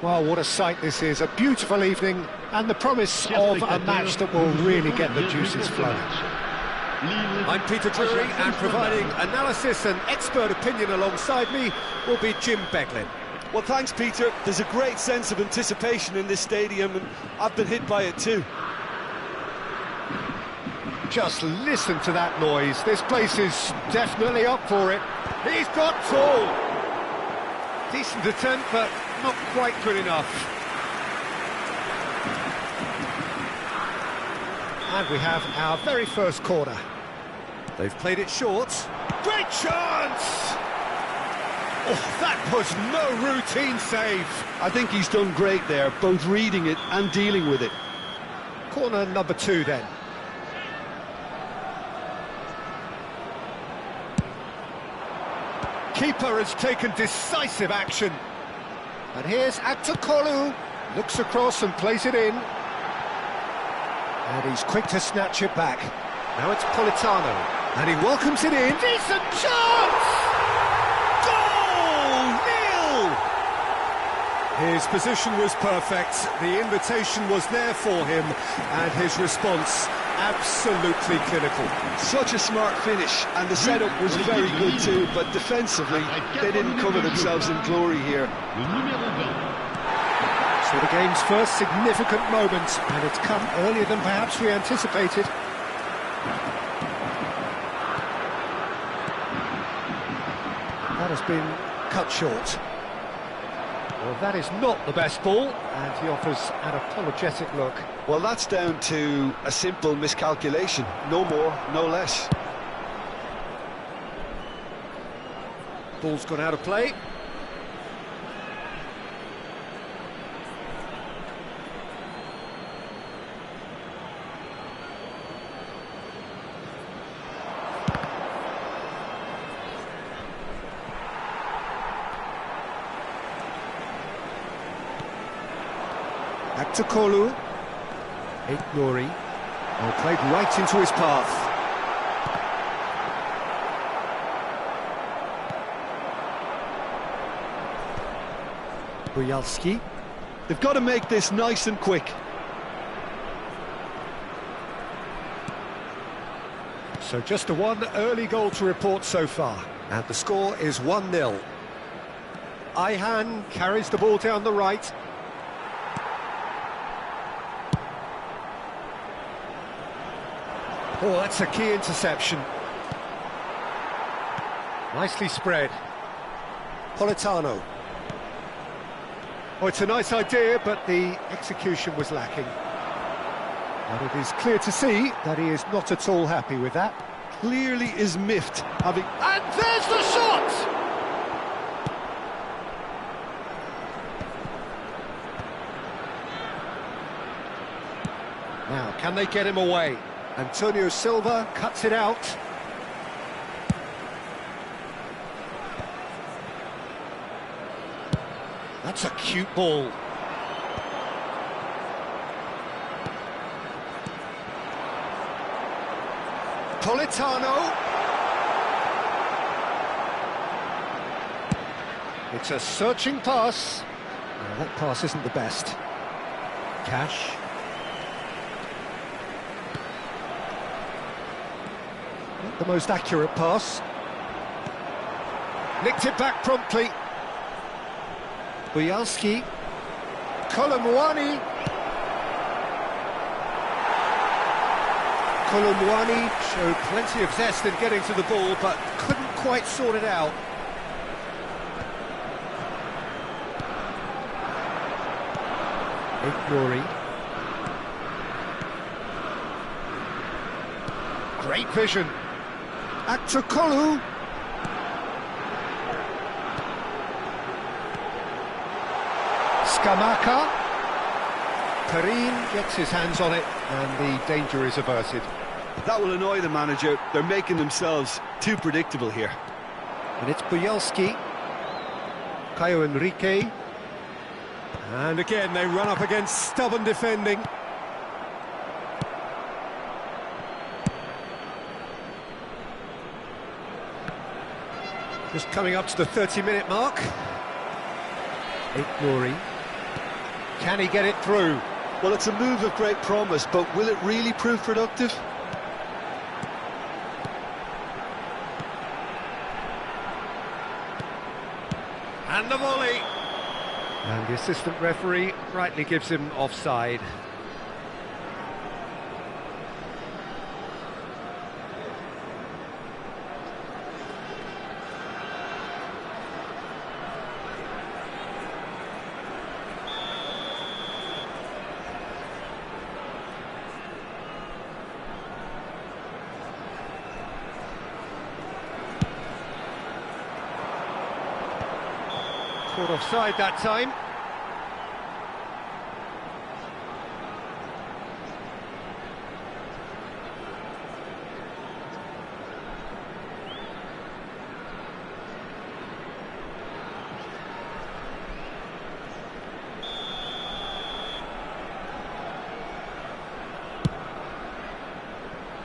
Well, what a sight this is. A beautiful evening and the promise of a match that will really get the juices flowing. I'm Peter Drury, and providing analysis and expert opinion alongside me will be Jim Beglin. Well, thanks, Peter. There's a great sense of anticipation in this stadium, and I've been hit by it too. Just listen to that noise. This place is definitely up for it. He's got tall. Decent attempt, but not quite good enough. And we have our very first corner. They've played it short. Great chance! Oh, that was no routine save. I think he's done great there, both reading it and dealing with it. Corner number 2 then. Keeper has taken decisive action. And here's Aktakolu. Looks across and plays it in. And he's quick to snatch it back. Now it's Politano. And he welcomes it in. Decent chance! Goal! Nil! His position was perfect. The invitation was there for him. And his response absolutely clinical. Such a smart finish, and the setup was very good too, but defensively they didn't cover themselves in glory here. So the game's first significant moment, and it's come earlier than perhaps we anticipated. That has been cut short. Well, that is not the best ball, and he offers an apologetic look. Well, that's down to a simple miscalculation. No more, no less. Ball's gone out of play. Aktakolu. Nuri. Well, played right into his path. Buyalski. They've got to make this nice and quick. So just the one early goal to report so far. And the score is 1-0. Ayhan carries the ball down the right. Oh, that's a key interception. Nicely spread. Politano. Oh, it's a nice idea, but the execution was lacking. And it is clear to see that he is not at all happy with that. Clearly is miffed, having... And there's the shot! Now, can they get him away? Antonio Silva cuts it out. That's a cute ball. Politano. It's a searching pass. No, that pass isn't the best. Cash. Not the most accurate pass. Nicked it back promptly. Buyalski. Kolomwani. Kolomwani showed plenty of zest in getting to the ball, but couldn't quite sort it out. Nuri. Great vision. Aktakolu. Skamaka. Karim gets his hands on it, and the danger is averted. That will annoy the manager. They're making themselves too predictable here. And it's Buyalski. Caio Henrique. And again, they run up against stubborn defending. Just coming up to the 30-minute mark. Nuri. Can he get it through? Well, it's a move of great promise, but will it really prove productive? And the volley. And the assistant referee rightly gives him offside. Caught offside that time.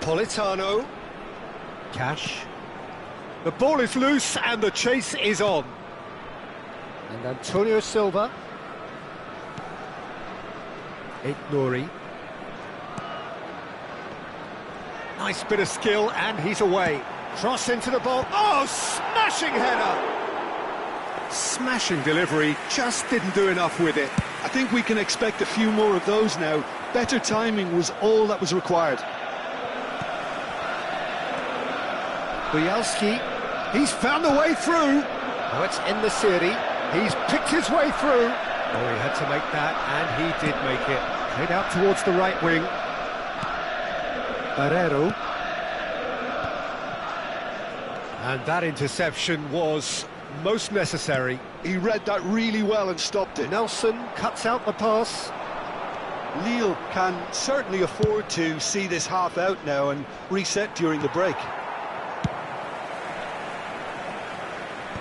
Politano. Cash. The ball is loose and the chase is on. And Antonio Silva. Nouri. Nice bit of skill and he's away. Cross into the ball. Oh, smashing header! Smashing delivery, just didn't do enough with it. I think we can expect a few more of those now. Better timing was all that was required. Bielski, he's found a way through. Now it's in the city. He's picked his way through. Oh, he had to make that, and he did make it. Played out towards the right wing. Barrero. And that interception was most necessary. He read that really well and stopped it. Nelson cuts out the pass. Lille can certainly afford to see this half out now and reset during the break.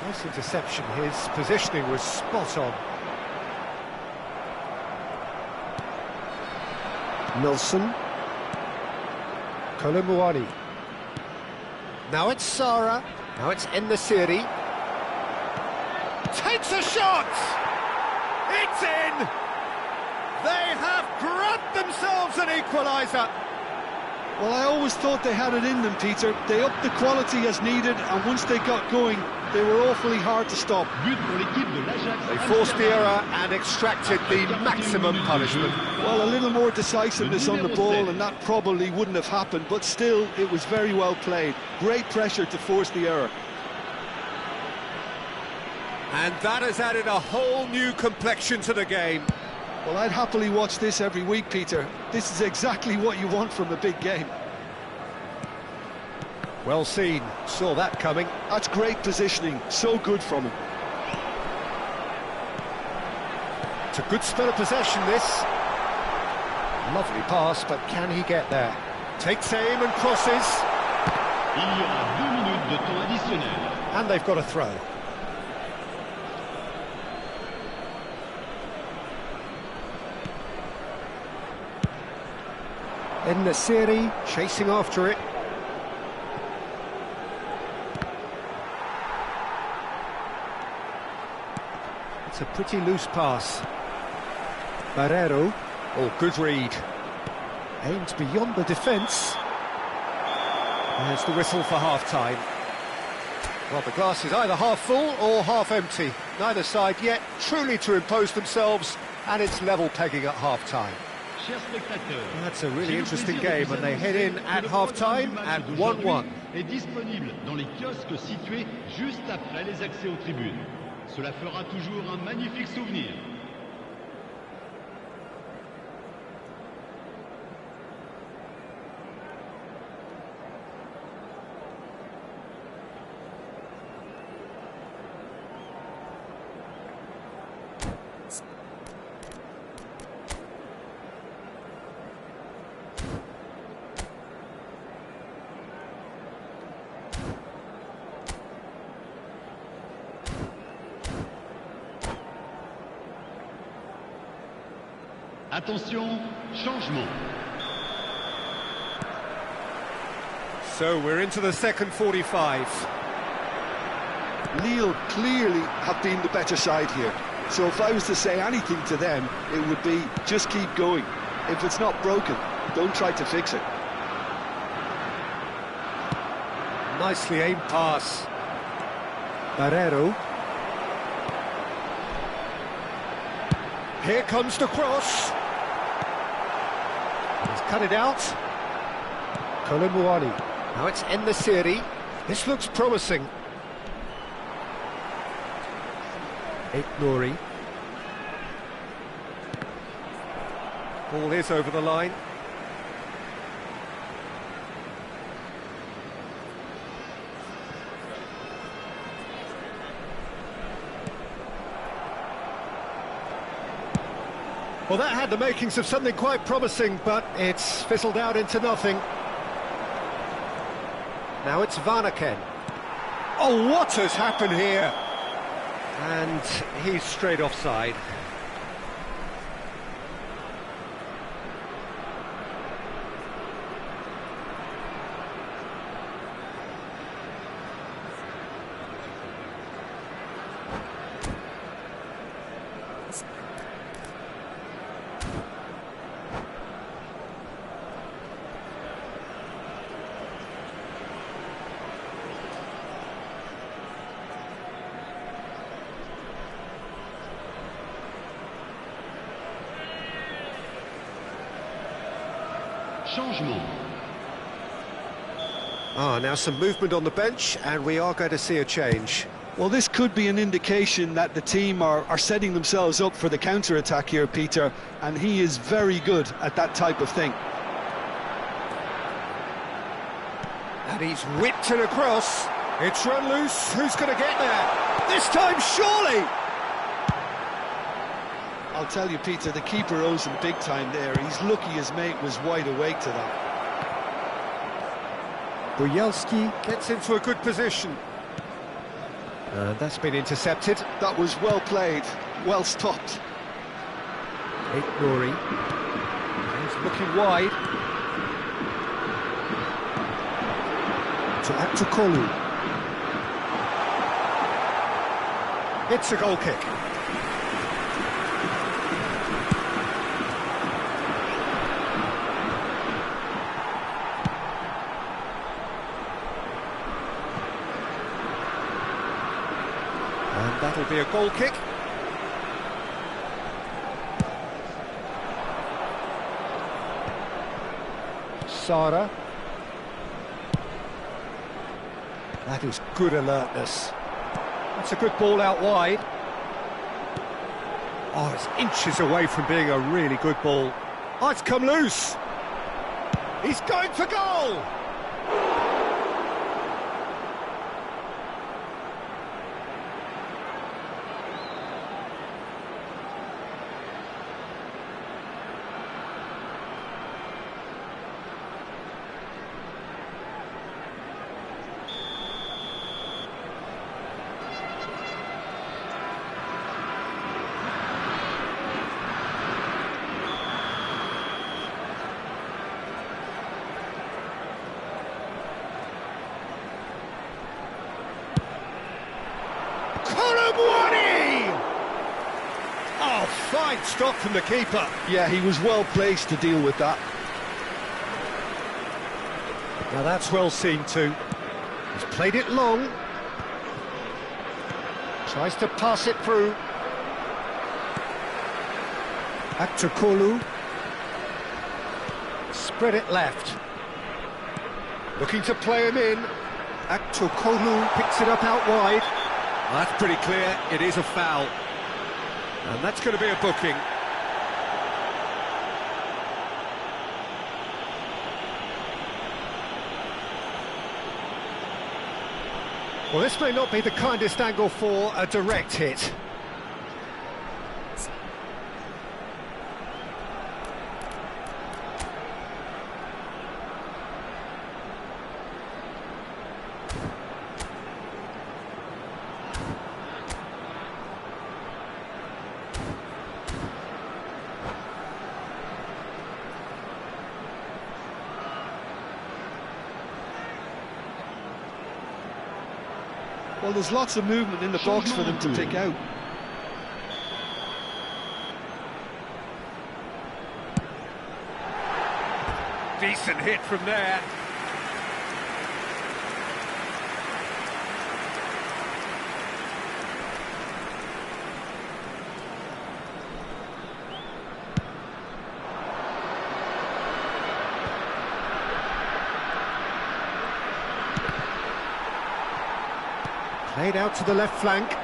Nice interception, his positioning was spot on. Nelson. Kolomuani. Now it's Sara. Now it's in the city. Takes a shot! It's in! They have grabbed themselves an equaliser. Well, I always thought they had it in them, Peter. They upped the quality as needed, and once they got going, they were awfully hard to stop. They forced the error and extracted the maximum punishment. Well, a little more decisiveness on the ball, and that probably wouldn't have happened, but still, it was very well played. Great pressure to force the error. And that has added a whole new complexion to the game. Well, I'd happily watch this every week, Peter. This is exactly what you want from a big game. Well seen, saw that coming. That's great positioning, so good from him. It's a good spell of possession, this. Lovely pass, but can he get there? Takes aim and crosses. Il y aura 2 minutes de temps additionnel. And they've got a throw. In the serie, chasing after it. It's a pretty loose pass. Barrero. Oh, good read. Aimed beyond the defence. There's the whistle for half-time. Well, the glass is either half full or half empty. Neither side yet truly to impose themselves, and it's level pegging at half-time. That's a really interesting game, and they head in at half-time at 1-1. Est disponible dans les kiosques situés juste après les accès aux tribunes. Cela fera toujours un magnifique souvenir. Attention, changement. So we're into the second 45. Lille clearly have been the better side here. So if I was to say anything to them, it would be just keep going. If it's not broken, don't try to fix it. Nicely aimed pass. Barrero. Here comes the cross. He's cut it out. Kolomuani. Now it's En-Nesyri. This looks promising. Nouri. Ball is over the line. Well, that had the makings of something quite promising, but it's fizzled out into nothing. Now it's Varnaken. Oh, what has happened here? And he's straight offside. Changement. Now some movement on the bench, and we are going to see a change. Well, this could be an indication that the team are setting themselves up for the counter-attack here, Peter, and he is very good at that type of thing. And he's whipped it across. It's run loose. Who's going to get there? This time, surely! I'll tell you, Peter, the keeper owes him big time there. He's lucky his mate was wide awake to that. Boyelski gets into a good position. And that's been intercepted. That was well played, well stopped. Nouri. He's looking wide. To Aktukolu. It's a goal kick. And that'll be a goal kick. Sara. That is good alertness. That's a good ball out wide. Oh, it's inches away from being a really good ball. Oh, it's come loose. He's going for goal! Oh, fine stop from the keeper. Yeah, he was well placed to deal with that. Now that's well seen too. He's played it long. Tries to pass it through. Aktukolu. Spread it left. Looking to play him in. Aktukolu picks it up out wide. Well, that's pretty clear, it is a foul. And that's going to be a booking. Well, this may not be the kindest angle for a direct hit. Well, there's lots of movement in the box for them to pick out. Decent hit from there. Played out to the left flank.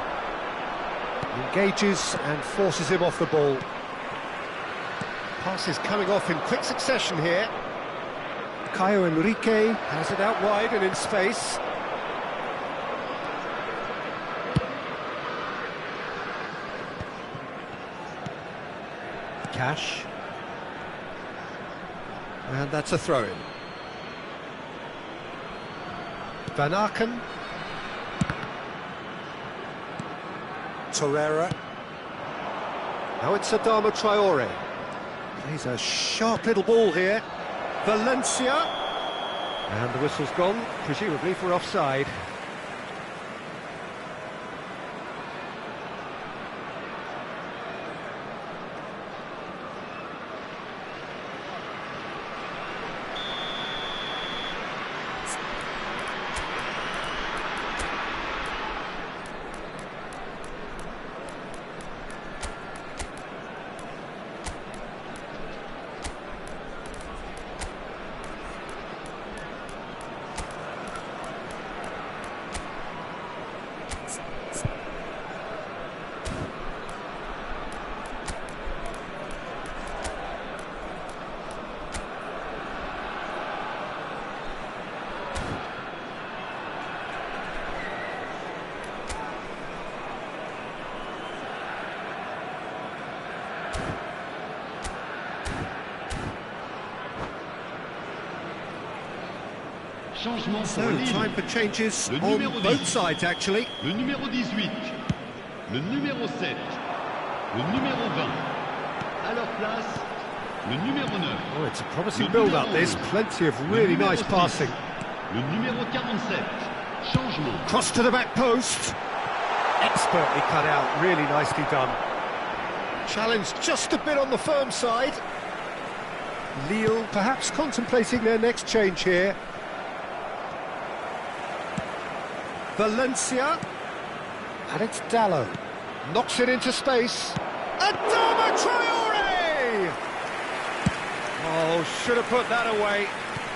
Engages and forces him off the ball. Passes coming off in quick succession here. Caio Enrique has it out wide and in space. Cash. And that's a throw-in. Van Aken. Torreira. Now it's Adama Traore. Plays a sharp little ball here. Valencia. And the whistle's gone, presumably for offside. Changement So, pour Lille. time for changes Le on numéro both 10. sides, actually. Le numéro 18, le numéro 7, le numéro 20. À leur place, le numéro 9. Oh, it's a promising Le build-up, numéro this. 11. Plenty of Le really numéro nice 6, passing. Le numéro 47. Changement. Cross to the back post. Expertly cut out, really nicely done. Challenge just a bit on the firm side. Lille perhaps contemplating their next change here. Valencia. And it's Dallo. Knocks it into space. Adama Traore! Oh, should have put that away.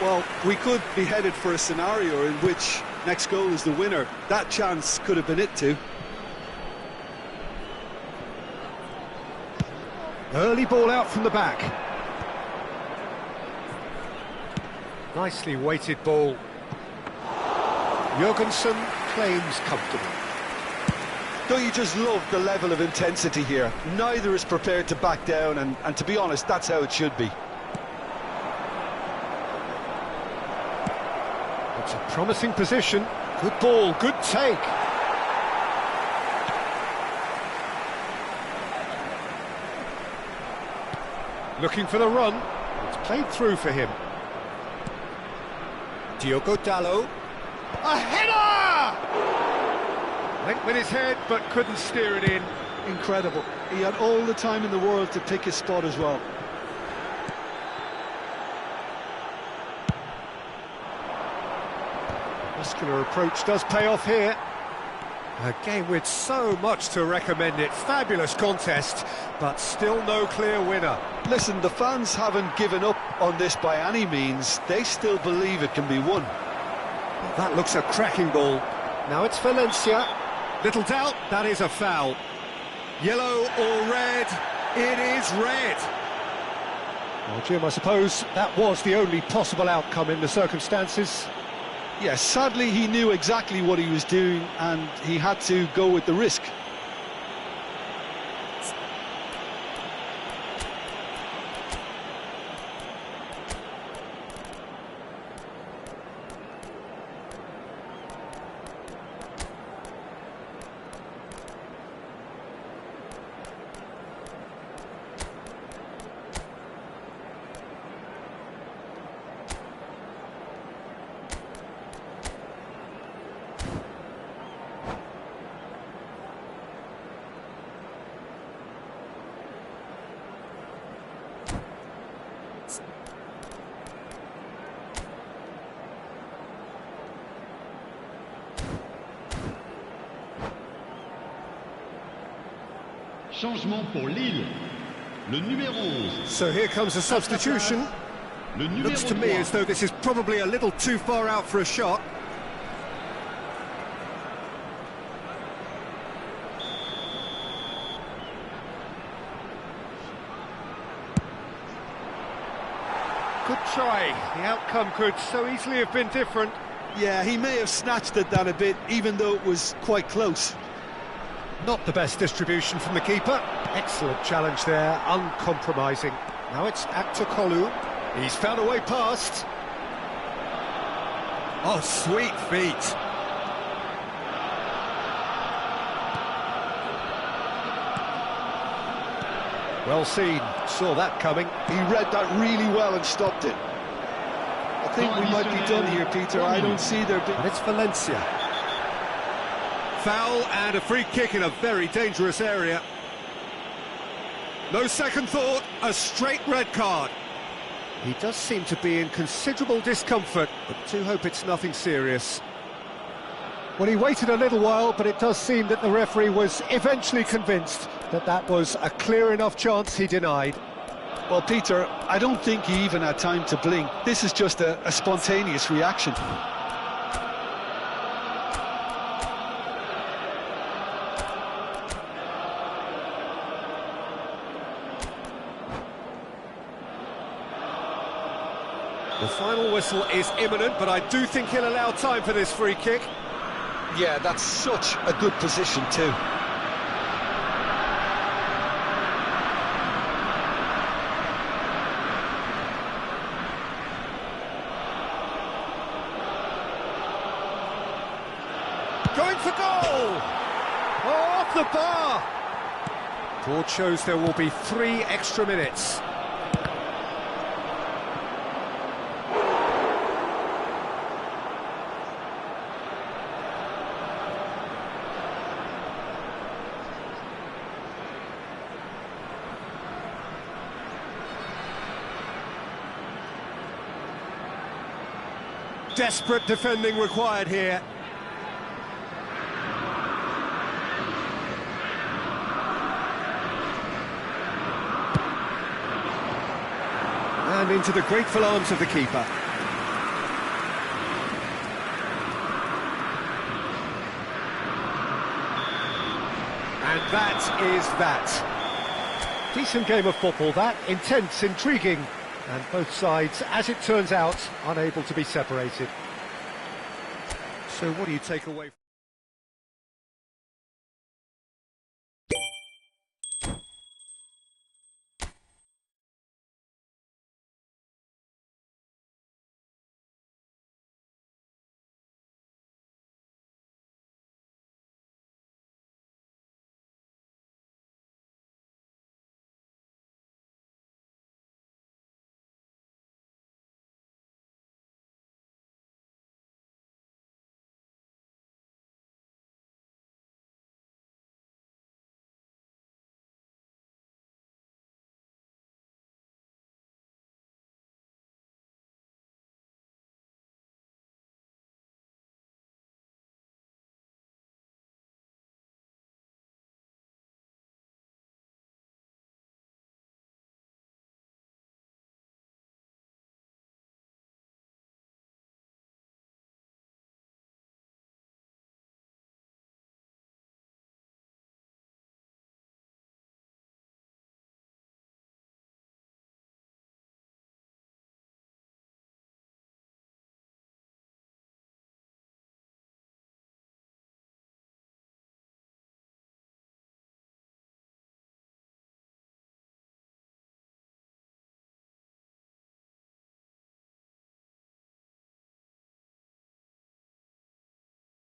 Well, we could be headed for a scenario in which next goal is the winner. That chance could have been it too. Early ball out from the back. Nicely weighted ball. Jurgensen claims comfortable. Don't you just love the level of intensity here? Neither is prepared to back down, and to be honest, that's how it should be. It's a promising position. Good ball, good take. Looking for the run. It's played through for him. Diogo Dallo. A header! Went with his head, but couldn't steer it in. Incredible. He had all the time in the world to pick his spot as well. Muscular approach does pay off here. A game with so much to recommend it. Fabulous contest, but still no clear winner. Listen, the fans haven't given up on this by any means. They still believe it can be won. Well, that looks a cracking ball. Now it's Valencia. Little doubt, that is a foul. Yellow or red? It is red. Well, Jim, I suppose that was the only possible outcome in the circumstances. Yes, sadly he knew exactly what he was doing and he had to go with the risk. Changement pour Lille. Le numéro 11. So here comes a substitution. Le numéro Looks to me 3. as though this is probably a little too far out for a shot. Good try. The outcome could so easily have been different. Yeah, he may have snatched at that a bit, even though it was quite close. Not the best distribution from the keeper. Excellent challenge there, uncompromising. Now it's Kolu. He's found a way past. Oh, sweet feet. Well seen, saw that coming. He read that really well and stopped it. I think we might be done here, Peter. I don't see there being... And it's Valencia. Foul and a free kick in a very dangerous area. No second thought, a straight red card. He does seem to be in considerable discomfort, but do hope it's nothing serious. Well, he waited a little while, but it does seem that the referee was eventually convinced that that was a clear enough chance he denied. Well, Peter, I don't think he even had time to blink. This is just a spontaneous reaction. The final whistle is imminent, but I do think he'll allow time for this free kick. Yeah, that's such a good position too. Going for goal! Oh, off the bar! Board shows there will be 3 extra minutes. Desperate defending required here. And into the grateful arms of the keeper. And that is that. Decent game of football, that. Intense, intriguing. And both sides, as it turns out, unable to be separated. So what do you take away?